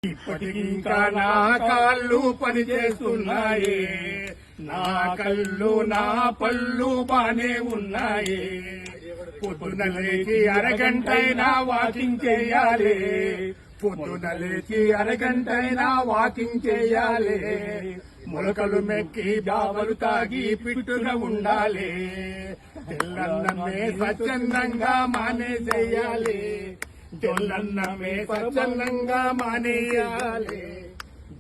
ఇప్పటికింకా నా కాళ్ళు పనిచేస్తున్నాయి, నా కళ్ళు నా పళ్ళు బానే ఉన్నాయి. పొద్దున లేచి అరగంటైనా వాకింగ్ చేయాలి, పొద్దున లేచి అరగంటైనా వాకింగ్ చేయాలి. మొలకలు మెక్కి బావలు తాగి పిట్టుగా ఉండాలి. తెల్లన్నమే స్వచ్ఛందంగా మానేసేయాలి, జొన్నన్నమే స్వచ్ఛందంగా మానేయాలి.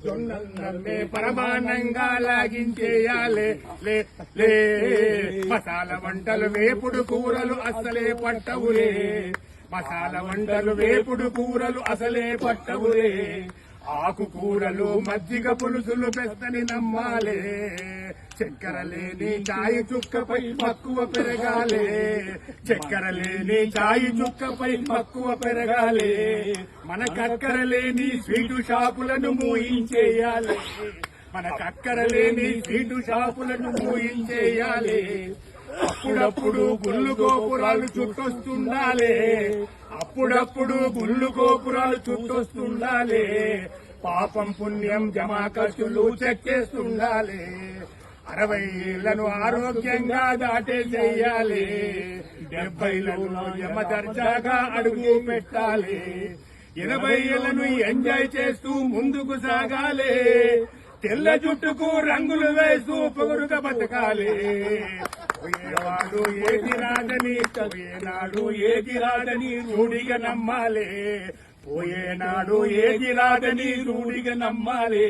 జొన్నన్నమే పరమానంగా లాగించేయాలి. లే లే మసాలా వంటలు వేపుడు కూరలు అసలే పట్టవులే, మసాలా వంటలు వేపుడు కూరలు అసలే పట్టవులే. ఆకుకూరలు మజ్జిగ పులుసులు పెస్తని నమ్మాలే, చక్కెర లేని చాయి చుక్కపై మక్కువ పెరగాలి, చక్కెర లేని చాయి చుక్కపై మక్కువ పెరగాలి. మన కక్కర లేని స్వీటు షాపులను మూయించేయాలి, మన కక్కర లేని స్వీటు షాపులను మూయించేయాలి. అప్పుడప్పుడు గుళ్ళు గోపురాలు చుట్టొస్తుండాలి, అప్పుడప్పుడు గుళ్ళు గోపురాలు చుట్టొస్తుండాలి. పాపం పుణ్యం జమా ఖర్చులు చెక్ చేస్తుండాలి. 60 ఏళ్లను ఆరోగ్యంగా దాటేసేయాలి, 70లను యమదర్జాగా అడుగు పెట్టాలి. 80 ఏళ్లను ఎంజాయ్ చేస్తూ ముందుకు సాగాలి, తెల్ల జుట్టుకు రంగులు వేస్తూ పొగరుగా బతకాలి. పోయేవాడు ఏది రాదని, పోయేనాడు ఏది రాదని రూఢిగా నమ్మాలి, పోయేనాడు ఏది రాదని రూఢిగా నమ్మాలి.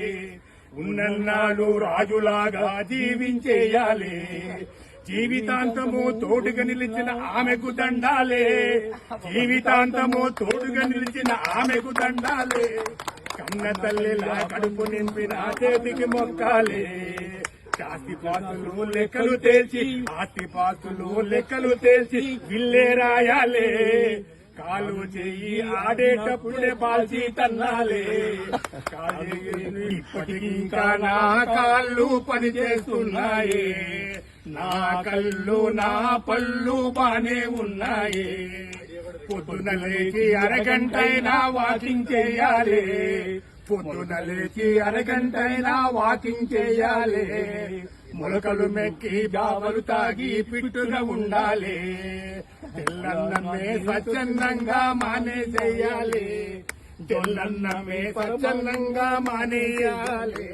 ఉన్నన్నాడు రాజులాగా జీవించేయాలి, జీవితాంతము తోడుగా నిలిచిన ఆమెకు దండాలే, జీవితాంతము తోడుగా నిలిచిన ఆమెకు దండాలే. కన్న తల్లిలా కడుపు నింపిన చేతికి మొక్కాలి, ఆస్తిపాస్తులు లెక్కలు తేల్చి, ఆస్తిపాస్తులు లెక్కలు తేల్చి విల్లే రాయాలే. కాలు చెయ్యి ఆడేటప్పుడే బాల్చి తన్నాలే. ఇప్పటికింకా నా కాళ్ళు పనిచేస్తున్నాయి, నా కళ్ళు నా పళ్ళు బానే ఉన్నాయి. పొద్దున లేచి అరగంటైనా వాకింగ్ చేయాలి, పొద్దున లేచి అరగంటైనా వాకింగ్ చేయాలి. మొలకలు మెక్కి బావలు తాగి పిట్టుగా ఉండాలి. తెల్లన్నమే స్వచ్ఛందంగా మానేసేయాలి, జొన్నన్నమే స్వచ్ఛందంగా మానేయాలి.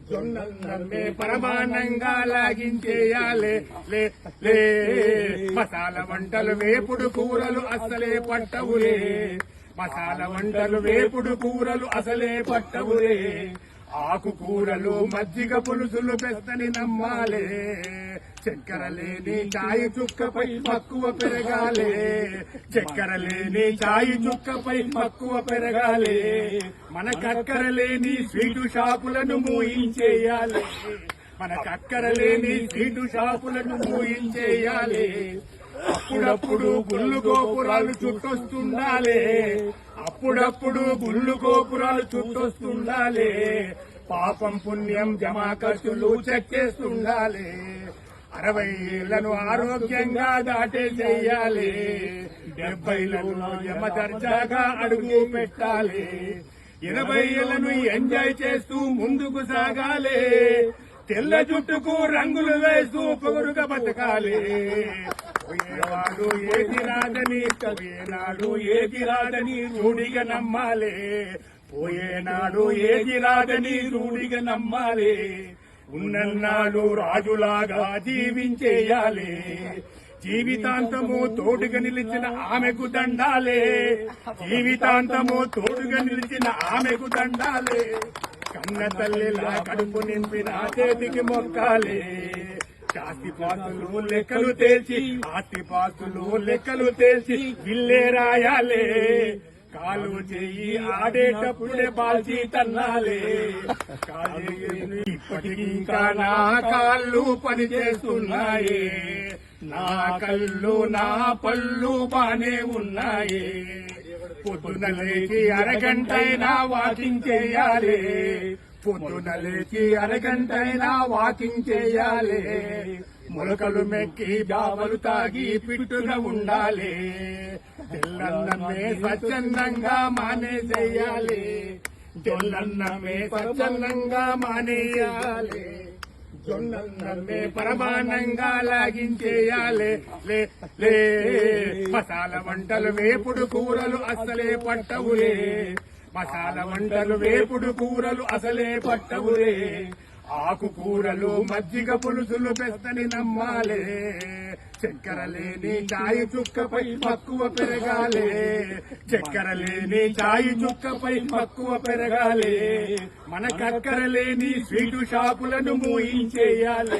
జొన్నన్నమే పరమానంగా లాగించేయాలి. లే లే మసాలా వంటలు వేపుడు కూరలు అసలే పట్టవులే, మసాలా వంటలు వేపుడు కూరలు అసలే పట్టవులే. ఆకుకూరలు మజ్జిగ పులుసులు పెస్తని నమ్మాలి, చక్కెర లేని చాయి చుక్కపై మక్కువ పెరగాలి, చక్కెర లేని చాయి చుక్కపై మక్కువ పెరగాలి. మన కక్కర లేని స్వీటు షాపులను మూయించేయాలి, మన కక్కర లేని స్వీటు షాపులను మూయించేయాలి. అప్పుడప్పుడు గుళ్ళు గోపురాలు చుట్టొస్తుండాలి, అప్పుడప్పుడు గుళ్ళు గోపురాలు చుట్టొస్తుండాలి. పాపం పుణ్యం జమా ఖర్చులు చెక్ చేస్తుండాలి. 60 ఏళ్లను ఆరోగ్యంగా దాటేసేయాలి, 70లను యమదర్జాగా అడుగు పెట్టాలి. 80 ఏళ్లను ఎంజాయ్ చేస్తూ ముందుకు సాగాలి, తెల్ల జుట్టుకు రంగులు వేస్తూ పొగరుగా బతకాలి. పోయేవాడు ఏది రాదని, పోయేనాడు ఏది రాదని రూఢిగా నమ్మాలి, పోయేనాడు ఏది రాదని రూఢిగా నమ్మాలి. ఉన్నన్నాడు రాజులాగా జీవించేయాలి, జీవితాంతము తోడుగా నిలిచిన ఆమెకు దండాలే, జీవితాంతము తోడుగా నిలిచిన ఆమెకు దండాలే. కన్న తల్లిలా కడుపు నింపిన చేతికి మొక్కాలి, ఆస్తిపాస్తులు లెక్కలు తేల్చి, ఆస్తిపాస్తులు లెక్కలు తేల్చి విల్లే రాయాలే. కాలు చెయ్యి ఆడేటప్పుడే బాల్చి తన్నాలే. ఇప్పటికింకా నా కాళ్ళు పనిచేస్తున్నాయి, నా కళ్ళు నా పళ్ళు బానే ఉన్నాయి. పొద్దున లేచి అరగంటైనా వాకింగ్ చేయాలి, పొద్దున లేచి అరగంటైనా వాకింగ్ చేయాలి. మొలకలు మెక్కి బావలు తాగి పిట్టుగా ఉండాలి, తెల్లన్నమే స్వచ్ఛందంగా మానేసేయాలి, జొన్నన్నమే స్వచ్ఛందంగా మానేయాలి, జొన్నన్నమే పరమానంగా లాగించేయాలి. లే లే మసాలా వంటలు వేపుడు కూరలు అసలే పట్టవులే, మసాలా వంటలు వేపుడు కూరలు అసలే పట్టవులే. ఆకుకూరలు మజ్జిగ పులుసులు పెస్తని నమ్మాలే, చక్కెర లేని చాయి చుక్కపై మక్కువ పెరగాలే, చక్కెర లేని చాయి చుక్కపై మక్కువ పెరగాలే. మన కక్కర లేని స్వీటు షాపులను మూయించేయాలి.